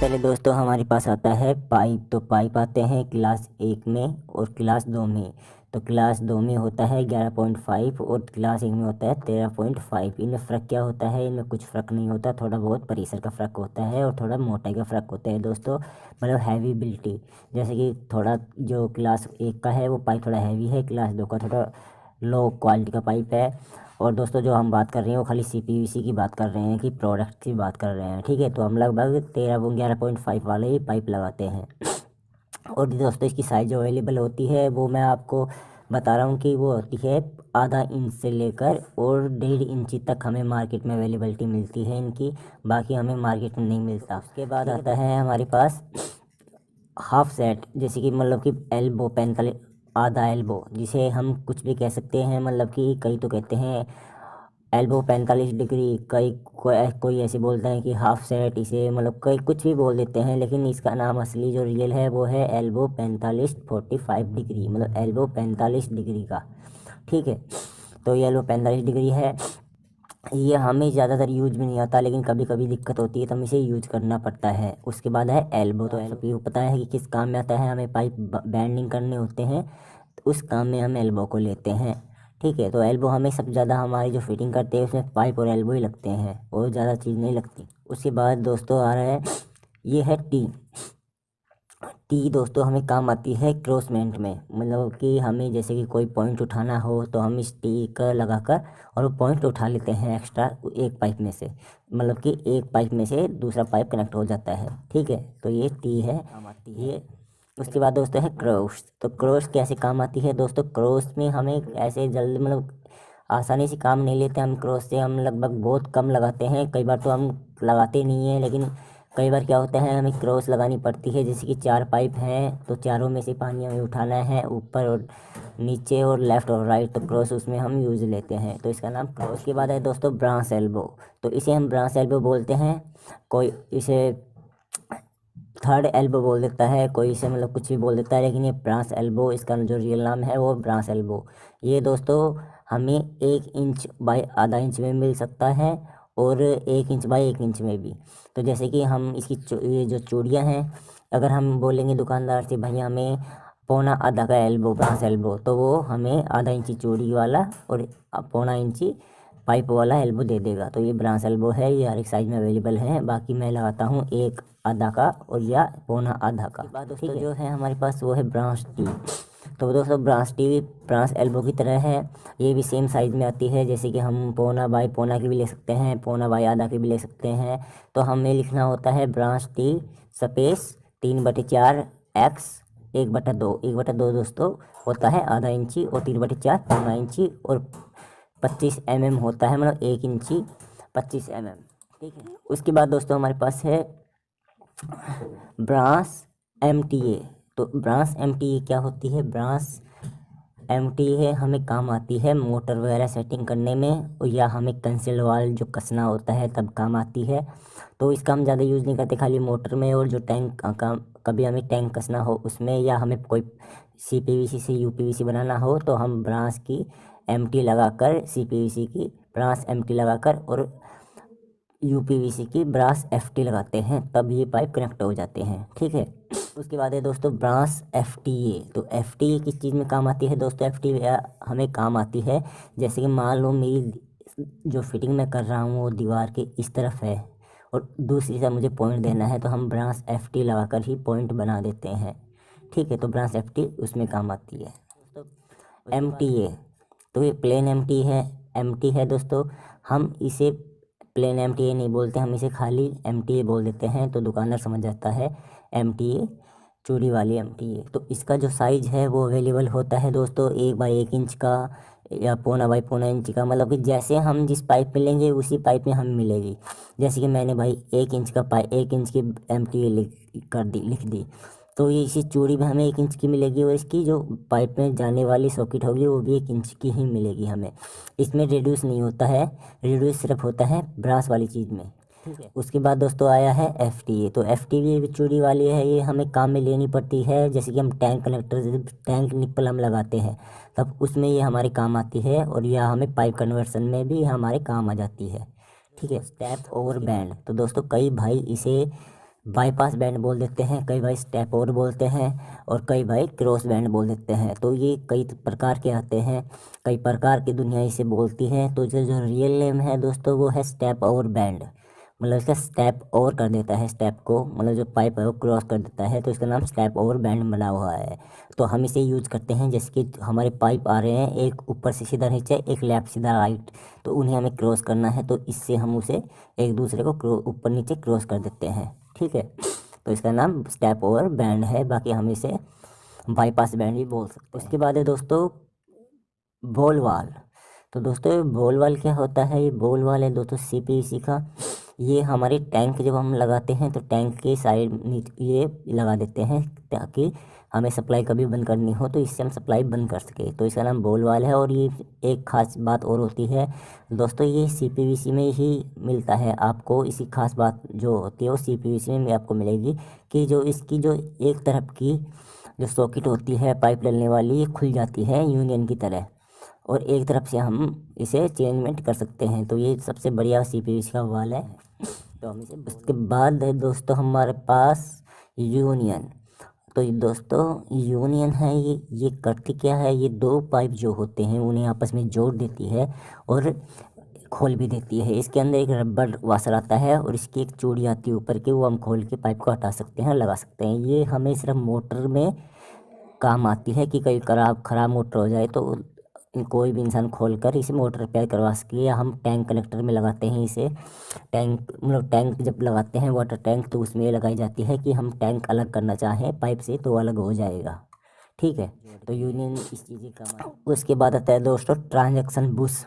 पहले दोस्तों हमारे पास आता है पाइप। तो पाइप आते हैं क्लास 1 में और क्लास 2 में। तो क्लास 2 में होता है 11.5 और क्लास 1 में होता है 13.5। इनमें फ़र्क क्या होता है? इनमें कुछ फ़र्क नहीं होता, थोड़ा बहुत परिसर का फ़र्क होता है और थोड़ा मोटाई का फ़र्क होता है दोस्तों। मतलब हैवीबिलिटी, जैसे कि थोड़ा जो क्लास 1 का है वो पाइप थोड़ा हैवी है, क्लास 2 का थोड़ा लो क्वालिटी का पाइप है। और दोस्तों जो हम बात कर रहे हैं वो खाली CPVC की बात कर रहे हैं कि प्रोडक्ट की बात कर रहे हैं, ठीक है। तो हम लगभग 11.5 वाले ही पाइप लगाते हैं। और दोस्तों इसकी साइज़ जो अवेलेबल होती है वो मैं आपको बता रहा हूँ कि वो होती है आधा इंच से लेकर और 1.5 इंची तक हमें मार्केट में अवेलेबिलिटी मिलती है इनकी, बाकी हमें मार्केट में नहीं मिलता। उसके बाद आता है हमारे पास हाफ सेट, जैसे कि मतलब कि एल्बो 45, आधा एल्बो जिसे हम कुछ भी कह सकते हैं। मतलब कि कई तो कहते हैं एल्बो 45 डिग्री, कोई ऐसे बोलते हैं कि हाफ सेट, इसे मतलब कई कुछ भी बोल देते हैं, लेकिन इसका नाम असली जो रियल है वो है एल्बो 45 डिग्री, मतलब एल्बो 45 डिग्री का, ठीक है। तो ये एल्बो 45 डिग्री है। ये हमें ज़्यादातर यूज में नहीं आता, लेकिन कभी कभी दिक्कत होती है तो हमें इसे यूज करना पड़ता है। उसके बाद है एल्बो। तो एल्बो पता है कि किस काम में आता है? हमें पाइप बैंडिंग करने होते हैं, तो उस काम में हम एल्बो को लेते हैं, ठीक है। तो एल्बो हमें सबसे ज़्यादा हमारी जो फिटिंग करते हैं उसमें पाइप और एल्बो ही लगते हैं और ज़्यादा चीज़ नहीं लगती। उसके बाद दोस्तों आ रहा है, ये है टी। टी दोस्तों हमें काम आती है क्रॉसमेंट में, मतलब कि हमें जैसे कि कोई पॉइंट उठाना हो तो हम इस टी का लगाकर और वो पॉइंट उठा लेते हैं एक्स्ट्रा एक पाइप में से, मतलब कि एक पाइप में से दूसरा पाइप कनेक्ट हो जाता है, ठीक है। तो ये टी है, काम आती है ये। उसके बाद दोस्तों है क्रॉस। तो क्रॉस कैसे काम आती है दोस्तों? क्रॉस में हमें ऐसे जल्दी मतलब आसानी से काम नहीं लेते हम क्रॉस से, हम लगभग बहुत कम लगाते हैं, कई बार तो हम लगाते नहीं हैं। लेकिन कई बार क्या होता है, हमें क्रॉस लगानी पड़ती है, जैसे कि 4 पाइप हैं तो चारों में से पानी हमें उठाना है, ऊपर और नीचे और लेफ़्ट और राइट, तो क्रॉस उसमें हम यूज़ लेते हैं, तो इसका नाम क्रॉस। के बाद है दोस्तों ब्रांच एल्बो। तो इसे हम ब्रांच एल्बो बोलते हैं, कोई इसे थर्ड एल्बो बोल देता है, कोई इसे मतलब कुछ भी बोल देता है, लेकिन ये ब्रांच एल्बो, इसका जो रियल नाम है वो ब्रांच एल्बो। ये दोस्तों हमें 1 इंच बाई आधा इंच में मिल सकता है और 1 इंच बाई 1 इंच में भी। तो जैसे कि हम इसकी ये जो चूड़ियाँ हैं, अगर हम बोलेंगे दुकानदार से भैया हमें पौना आधा का एल्बो ब्रांच एल्बो, तो वो हमें आधा इंची चूड़ी वाला और पौना इंची पाइप वाला एल्बो दे देगा। तो ये ब्रांच एल्बो है, ये हर एक साइज़ में अवेलेबल है। बाकी मैं लगाता हूँ एक आधा का और या पौना आधा का। बाद दोस्तों जो है हमारे पास वो है ब्रांच टी। तो दोस्तों ब्रांच टी भी ब्रांच एल्बो की तरह है, ये भी सेम साइज़ में आती है, जैसे कि हम पौना बाई पौना की भी ले सकते हैं, पौना बाई आधा की भी ले सकते हैं। तो हमें लिखना होता है ब्रांच टी स्पेस 3/4 एक्स 1/2। 1/2 दोस्तों होता है आधा इंची और 3/4 पौना इंची और 25 mm होता है, मतलब 1 इंची 25 mm, ठीक है। उसके बाद दोस्तों हमारे पास है ब्रांच MTA। तो ब्रांच MTA क्या होती है? ब्रांच MTA हमें काम आती है मोटर वगैरह सेटिंग करने में, और या हमें कंसिल वाल जो कसना होता है तब काम आती है। तो इसका हम ज़्यादा यूज़ नहीं करते, खाली मोटर में, और जो टैंक काम कभी हमें टैंक कसना हो उसमें, या हमें कोई CPVC से UPVC बनाना हो तो हम ब्रांच की MT लगाकर, CPVC की ब्रांच MT लगाकर और UPVC की ब्रांच FT लगाते हैं, तब ये पाइप कनेक्ट हो जाते हैं, ठीक है। उसके बाद है दोस्तों ब्रांच FTA। तो FTA किस चीज़ में काम आती है दोस्तों? FTA हमें काम आती है, जैसे कि मान लो मेरी जो फिटिंग मैं कर रहा हूँ वो दीवार के इस तरफ है और दूसरी तरफ मुझे पॉइंट देना है, तो हम ब्रांच FT लगाकर ही पॉइंट बना देते हैं, ठीक है। तो ब्रांच FT उसमें काम आती है। दोस्तों MTA, तो ये प्लेन MT है दोस्तों। हम इसे प्लेन MTA नहीं बोलते, हम इसे खाली MTA बोल देते हैं, तो दुकानदार समझ जाता है MTA चूड़ी वाली MTA। तो इसका जो साइज़ है वो अवेलेबल होता है दोस्तों 1/1 इंच का या पौना बाई पौना इंच का, मतलब कि जैसे हम जिस पाइप में लेंगे उसी पाइप में हमें मिलेगी। जैसे कि मैंने भाई 1 इंच का 1 इंच की MTA लिख दी, तो ये इसी चूड़ी में हमें 1 इंच की मिलेगी, और इसकी जो पाइप में जाने वाली सॉकेट होगी वो भी 1 इंच की ही मिलेगी हमें। इसमें रिड्यूस नहीं होता है, रिड्यूस सिर्फ होता है ब्रास वाली चीज़ में, ठीक है। उसके बाद दोस्तों आया है FTA। तो FTA भी चूड़ी वाली है, ये हमें काम में लेनी पड़ती है, जैसे कि हम टैंक कनेक्टर, टैंक निप्पल हम लगाते हैं तब उसमें ये हमारे काम आती है, और यह हमें पाइप कन्वर्सन में भी हमारे काम आ जाती है, ठीक है। Step over band. तो दोस्तों कई भाई इसे बाईपास बैंड बोल देते हैं, कई भाई स्टेप ओवर बोलते हैं और कई भाई क्रॉस बैंड बोल देते हैं। तो ये कई प्रकार के आते हैं, कई प्रकार की दुनिया इसे बोलती है। तो जो जो रियल नेम है दोस्तों वो है स्टेप ओवर बैंड, मतलब इसका स्टेप ओवर कर देता है, स्टेप को मतलब जो पाइप है वो क्रॉस कर देता है, तो इसका नाम स्टेप ओवर बैंड बना हुआ है। तो हम इसे यूज करते हैं जैसे कि हमारे पाइप आ रहे हैं, एक ऊपर से सीधा नीचे, एक लेफ्ट सीधा राइट, तो उन्हें हमें क्रॉस करना है, तो इससे हम उसे एक दूसरे को ऊपर नीचे क्रॉस कर देते हैं, ठीक है। तो इसका नाम स्टेप ओवर बैंड है, बाकी हम इसे बाईपास बैंड भी बोल सकते हैं। उसके बाद है दोस्तों बॉल वाल। तो दोस्तों ये बॉल वाल क्या होता है? ये बॉल वाल है दोस्तों CPVC का। ये हमारे टैंक जब हम लगाते हैं तो टैंक के साइड ये लगा देते हैं ताकि हमें सप्लाई कभी बंद करनी हो तो इससे हम सप्लाई बंद कर सके, तो इसका नाम बॉल वाल है। और ये एक ख़ास बात और होती है दोस्तों, ये CPVC में ही मिलता है आपको। इसी खास बात जो होती है वो CPVC में आपको मिलेगी कि जो इसकी जो एक तरफ की जो सॉकेट होती है पाइप डलने वाली, ये खुल जाती है यूनियन की तरह, और एक तरफ से हम इसे चेंजमेंट कर सकते हैं। तो ये सबसे बढ़िया CPVC का वाल है। तो हम इसे उसके बाद है दोस्तों हमारे पास यूनियन। तो ये दोस्तों यूनियन है, ये करती क्या है? ये दो पाइप जो होते हैं उन्हें आपस में जोड़ देती है और खोल भी देती है। इसके अंदर एक रबर वाशर आता है और इसकी एक चूड़ी आती है ऊपर की, वो हम खोल के पाइप को हटा सकते हैं, लगा सकते हैं। ये हमें सिर्फ मोटर में काम आती है कि कहीं ख़राब मोटर हो जाए तो कोई भी इंसान खोलकर इसे मोटर रिपेयर करवा सके, या हम टैंक कनेक्टर में लगाते हैं इसे। टैंक मतलब टैंक जब लगाते हैं वाटर टैंक, तो उसमें ये लगाई जाती है कि हम टैंक अलग करना चाहें पाइप से तो अलग हो जाएगा, ठीक है। तो यूनियन इस चीज़ की काम है। उसके बाद आता है दोस्तों ट्रांजैक्शन बुश।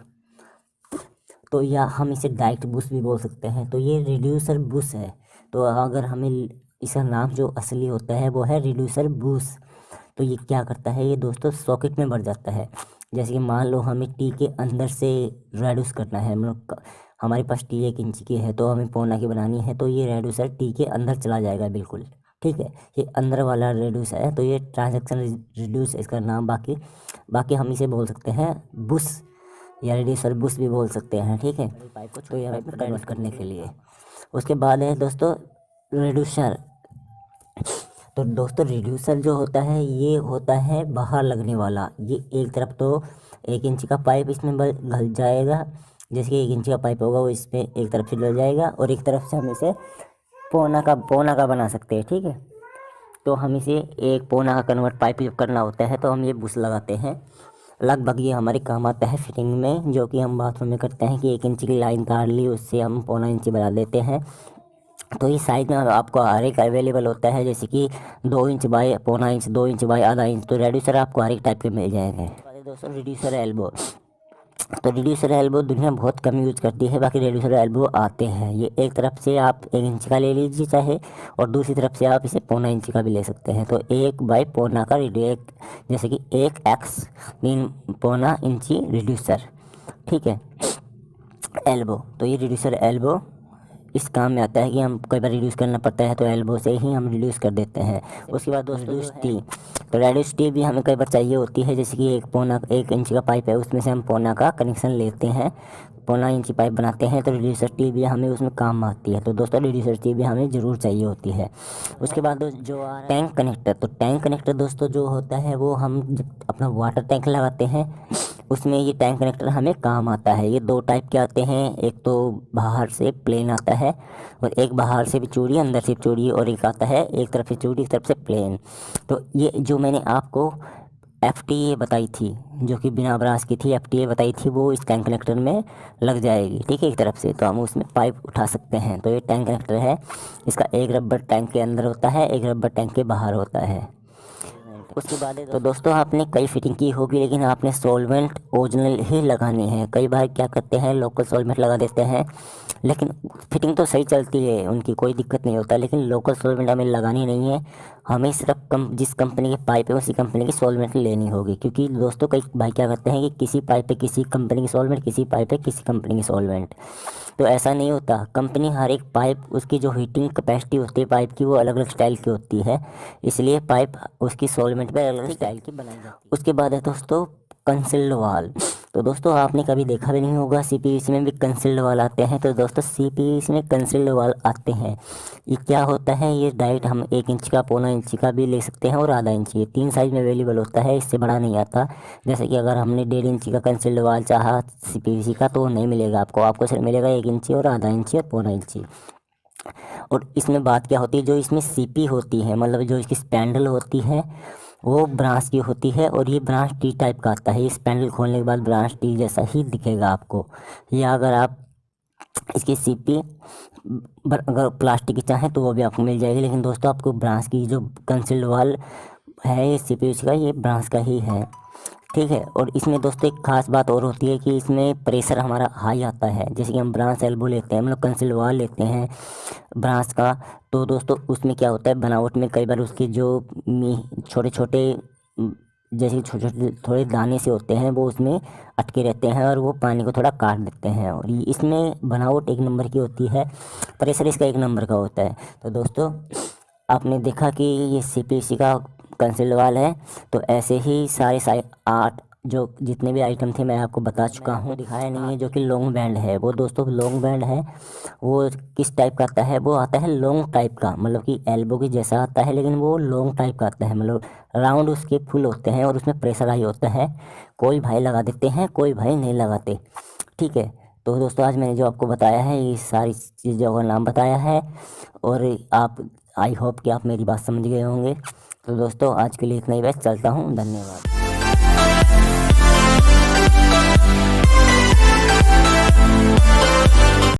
तो या हम इसे डायरेक्ट बुश भी बोल सकते हैं। तो ये रिड्यूसर बुश है। तो अगर हमें इसका नाम जो असली होता है वो है रिड्यूसर बुश। तो ये क्या करता है? ये दोस्तों सॉकेट में बढ़ जाता है। जैसे कि मान लो हमें टी के अंदर से रेड्यूस करना है, मतलब हमारे पास टी 1 इंच की है तो हमें पौना की बनानी है, तो ये रेड्यूसर टी के अंदर चला जाएगा बिल्कुल, ठीक है। ये अंदर वाला रेड्यूस है, तो ये ट्रांजैक्शन रिड्यूस इसका नाम। बाकी हम इसे बोल सकते हैं बुश या रेड्यूसर बुश भी बोल सकते हैं, ठीक है। तो ये हमें कन्वर्ट करने के लिए। उसके बाद है दोस्तों रिड्यूसर। तो दोस्तों रिड्यूसर जो होता है ये होता है बाहर लगने वाला। ये एक तरफ तो 1 इंच का पाइप इसमें घल जाएगा, जैसे कि 1 इंच का पाइप होगा वो इसमें एक तरफ से डल जाएगा और एक तरफ से हम इसे पौना का बना सकते हैं, ठीक है। तो हम इसे एक पौना का कन्वर्ट पाइप जब करना होता है तो हम ये बुश लगाते हैं। लगभग ये हमारे काम आता है फिटिंग में, जो कि हम बाथरूम में करते हैं कि 1 इंच की लाइन काट ली, उससे हम पौना इंच बना देते हैं। तो इस साइज़ में आपको हर एक अवेलेबल होता है, जैसे कि 2 इंच बाई पौना इंच, 2 इंच बाई आधा इंच। तो रेड्यूसर आपको हर एक टाइप के मिल जाएंगे। दोस्तों रिड्यूसर एल्बो। तो रिड्यूसर एल्बो दुनिया बहुत कम यूज़ करती है, बाकी रिड्यूसर एल्बो आते हैं। ये एक तरफ से आप 1 इंच का ले लीजिए चाहे, और दूसरी तरफ से आप इसे पौना इंच का भी ले सकते हैं। तो 1 बाई पौना का जैसे कि 1x 3 पौना इंची रिड्यूसर, ठीक है। एल्बो, तो ये रिड्यूसर एल्बो इस काम में आता है कि हम कई बार रिड्यूस करना पड़ता है तो एल्बो से ही हम रिड्यूस कर देते हैं। उसके बाद दोस्तों रेड्यूस टी। तो रेड्यूस टी भी हमें कई बार चाहिए होती है, जैसे कि 1 इंच का पाइप है उसमें से हम पौना का कनेक्शन लेते हैं, पौना इंची पाइप बनाते हैं, तो रिड्यूसर टी भी हमें उसमें काम आती है। तो दोस्तों रिड्यूसर टी भी हमें ज़रूर चाहिए होती है। उसके बाद जो आ रहा है टैंक कनेक्टर। तो टैंक कनेक्टर दोस्तों जो होता है वो हम जब अपना वाटर टैंक लगाते हैं उसमें ये टैंक कनेक्टर हमें काम आता है। ये 2 टाइप के आते हैं, एक तो बाहर से प्लेन आता है और एक बाहर से भी चूड़ी अंदर से चूड़ी, और एक आता है एक तरफ से चूड़ी एक तरफ से प्लेन। तो ये जो मैंने आपको FTA बताई थी, जो कि बिना ब्रास की थी, FTA बताई थी, वो इस टैंक कनेक्टर में लग जाएगी, ठीक है। एक तरफ से तो हम उसमें पाइप उठा सकते हैं। तो ये टैंक कनेक्टर है, इसका एक रबर टैंक के अंदर होता है, एक रबर टैंक के बाहर होता है। उसके बाद तो दोस्तों आपने कई फिटिंग की होगी, लेकिन आपने सॉल्वेंट ओरिजिनल ही लगानी है। कई बार क्या करते हैं लोकल सॉल्वेंट लगा देते हैं, लेकिन फिटिंग तो सही चलती है, उनकी कोई दिक्कत नहीं होता, लेकिन लोकल सॉल्वेंट हमें लगानी नहीं है। हमें सिर्फ जिस कंपनी के पाइप है उसी कंपनी की सॉल्वेंट लेनी होगी, क्योंकि दोस्तों कई भाई क्या करते हैं कि किसी पाइप पे किसी कंपनी की सॉल्वेंट, किसी पाइप पे किसी कंपनी की सॉल्वेंट। तो ऐसा नहीं होता। कंपनी हर एक पाइप, उसकी जो हीटिंग कैपेसिटी होती है पाइप की वो अलग अलग स्टाइल की होती है, इसलिए पाइप उसकी सॉल्वेंट पे अलग अलग स्टाइल की बनाई जाती है। उसके बाद है दोस्तों कंसील्ड वाल। तो दोस्तों आपने कभी देखा भी नहीं होगा CPVC में भी कंसील्ड वाल आते हैं। तो दोस्तों CPVC में कंसील्ड वाल आते हैं, ये क्या होता है, ये डायरेक्ट हम 1 इंच का, पौना इंच का भी ले सकते हैं और आधा इंच, ये 3 साइज़ में अवेलेबल होता है, इससे बड़ा नहीं आता। जैसे कि अगर हमने 1.5 इंच का कंसील्ड वाल चाहा CPVC का तो वो नहीं मिलेगा आपको सिर्फ मिलेगा 1 इंची और आधा इंची और पौना इंची। और इसमें बात क्या होती है, जो इसमें सीपी होती है, मतलब जो इसकी स्पैंडल होती है वो ब्रांच की होती है, और ये ब्रांच टी टाइप का आता है। ये स्पैंडल खोलने के बाद ब्रांच टी जैसा ही दिखेगा आपको। या अगर आप इसकी सीपी अगर प्लास्टिक की चाहें तो वो भी आपको मिल जाएगी, लेकिन दोस्तों आपको ब्रांच की जो कंसील्ड वाल है ये CPVC का, ये ब्रांच का ही है, ठीक है। और इसमें दोस्तों एक खास बात और होती है कि इसमें प्रेशर हमारा हाई आता है। जैसे कि हम ब्रांच एल्बो लेते हैं, मतलब कंसील्ड वाल लेते हैं ब्रांच का, तो दोस्तों उसमें क्या होता है, बनावट में कई बार उसके जो छोटे छोटे जैसे छोटे छोटे थोड़े दाने से होते हैं वो उसमें अटके रहते हैं और वो पानी को थोड़ा काट देते हैं। और इसमें बनावट 1 नंबर की होती है, प्रेशर इसका 1 नंबर का होता है। तो दोस्तों आपने देखा कि ये CPVC का कंसील्ड वाल है, तो ऐसे ही सारे 8 जो जितने भी आइटम थे मैं आपको बता चुका हूँ, दिखाया नहीं है। जो कि लॉन्ग बैंड है, वो दोस्तों लॉन्ग बैंड है, वो किस टाइप का आता है, वो आता है लॉन्ग टाइप का, मतलब कि एल्बो की जैसा आता है, लेकिन वो लॉन्ग टाइप का आता है, मतलब राउंड उसके फुल होते हैं और उसमें प्रेशर हाई होता है। कोई भाई लगा देते हैं, कोई भाई नहीं लगाते, ठीक है। तो दोस्तों आज मैंने जो आपको बताया है ये सारी चीज़ों का नाम बताया है, और आप आई होप कि आप मेरी बात समझ गए होंगे। तो दोस्तों आज के लिए इतना ही, बस चलता हूँ, धन्यवाद।